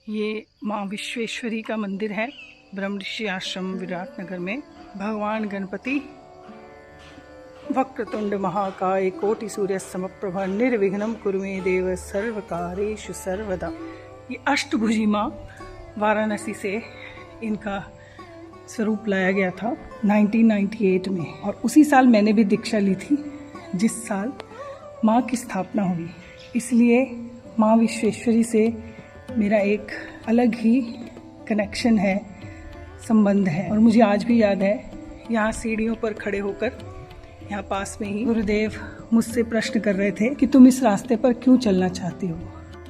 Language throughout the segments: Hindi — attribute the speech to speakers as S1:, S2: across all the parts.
S1: ये माँ विश्वेश्वरी का मंदिर है, ब्रह्मऋषि आश्रम विराटनगर में। भगवान गणपति वक्रतुंड महाकाय कोटि सूर्य समप्रभा निर्विघ्नं कुरु मे देव सर्वकारेषु सर्वदा। ये अष्टभुजी माँ वाराणसी से इनका स्वरूप लाया गया था 1998 में, और उसी साल मैंने भी दीक्षा ली थी जिस साल माँ की स्थापना हुई। इसलिए माँ विश्वेश्वरी से मेरा एक अलग ही कनेक्शन है, संबंध है। और मुझे आज भी याद है, यहाँ सीढ़ियों पर खड़े होकर यहाँ पास में ही गुरुदेव मुझसे प्रश्न कर रहे थे कि तुम इस रास्ते पर क्यों चलना चाहती हो।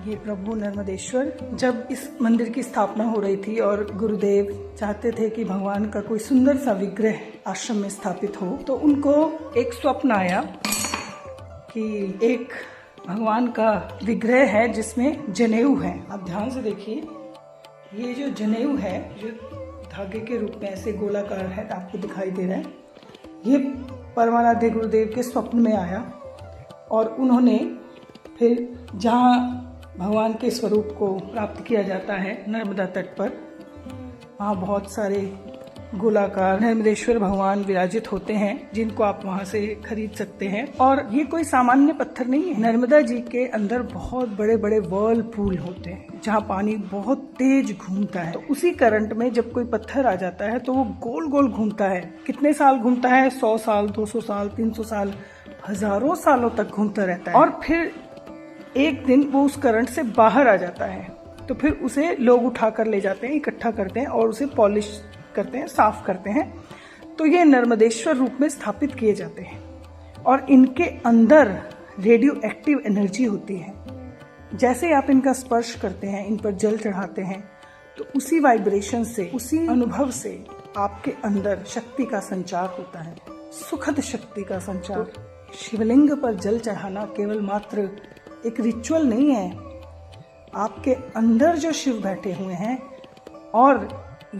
S1: ये प्रभु नर्मदेश्वर, जब इस मंदिर की स्थापना हो रही थी और गुरुदेव चाहते थे कि भगवान का कोई सुंदर सा विग्रह आश्रम में स्थापित हो, तो उनको एक स्वप्न आया कि एक भगवान का विग्रह है जिसमें जनेऊ है। आप ध्यान से देखिए, ये जो जनेऊ है जो धागे के रूप में ऐसे गोलाकार है, आपको दिखाई दे रहा है। ये परमाराध्य गुरुदेव के स्वप्न में आया और उन्होंने फिर जहाँ भगवान के स्वरूप को प्राप्त किया जाता है नर्मदा तट पर, वहाँ बहुत सारे गोलाकार नर्मदेश्वर भगवान विराजित होते हैं जिनको आप वहाँ से खरीद सकते हैं। और ये कोई सामान्य पत्थर नहीं है। नर्मदा जी के अंदर बहुत बड़े बड़े व्हर्लपूल होते हैं जहाँ पानी बहुत तेज घूमता है। तो उसी करंट में जब कोई पत्थर आ जाता है तो वो गोल गोल घूमता है। कितने साल घूमता है? 100 साल, 200 साल, 300 साल, हजारों सालों तक घूमता रहता है। और फिर एक दिन वो उस करंट से बाहर आ जाता है, तो फिर उसे लोग उठा कर ले जाते हैं, इकट्ठा करते हैं और उसे पॉलिश करते हैं, साफ करते हैं। तो ये नर्मदेश्वर रूप में स्थापित किए जाते हैं और इनके अंदर रेडियो एक्टिव एनर्जी होती है। जैसे आप इनका स्पर्श करते हैं, इन पर जल चढ़ाते हैं, तो उसी वाइब्रेशन से, उसी अनुभव से आपके अंदर शक्ति का संचार होता है, सुखद शक्ति का संचार। शिवलिंग पर जल चढ़ाना केवल मात्र एक रिचुअल नहीं है। आपके अंदर जो शिव बैठे हुए हैं और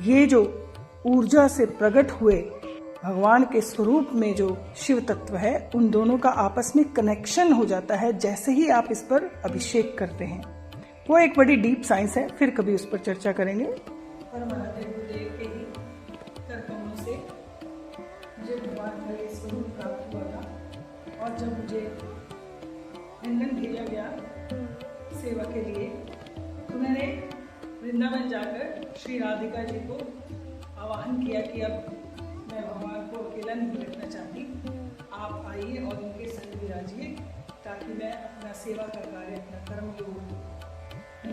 S1: ये जो ऊर्जा से प्रकट हुए भगवान के स्वरूप में जो शिव तत्व है, उन दोनों का आपस में कनेक्शन हो जाता है जैसे ही आप इस पर अभिषेक करते हैं। वो एक बड़ी डीप साइंस है, फिर कभी उस पर चर्चा करेंगे। परमाराध्य गुरुदेव के ही करकमलों से मुझे भगवान का ये स्वरूप प्राप्त हुआ था। और जब मुझे लंदन भेजा गया सेवा के लिए, तो मैंने वृंदावन जाकर श्री राधिका जी को आह्वान किया कि अब मैं भगवान को अकेला नहीं रखना चाहती, आप आइए और उनके संग विराजिए ताकि मैं अपना सेवा का कार्य, अपना कर्म योग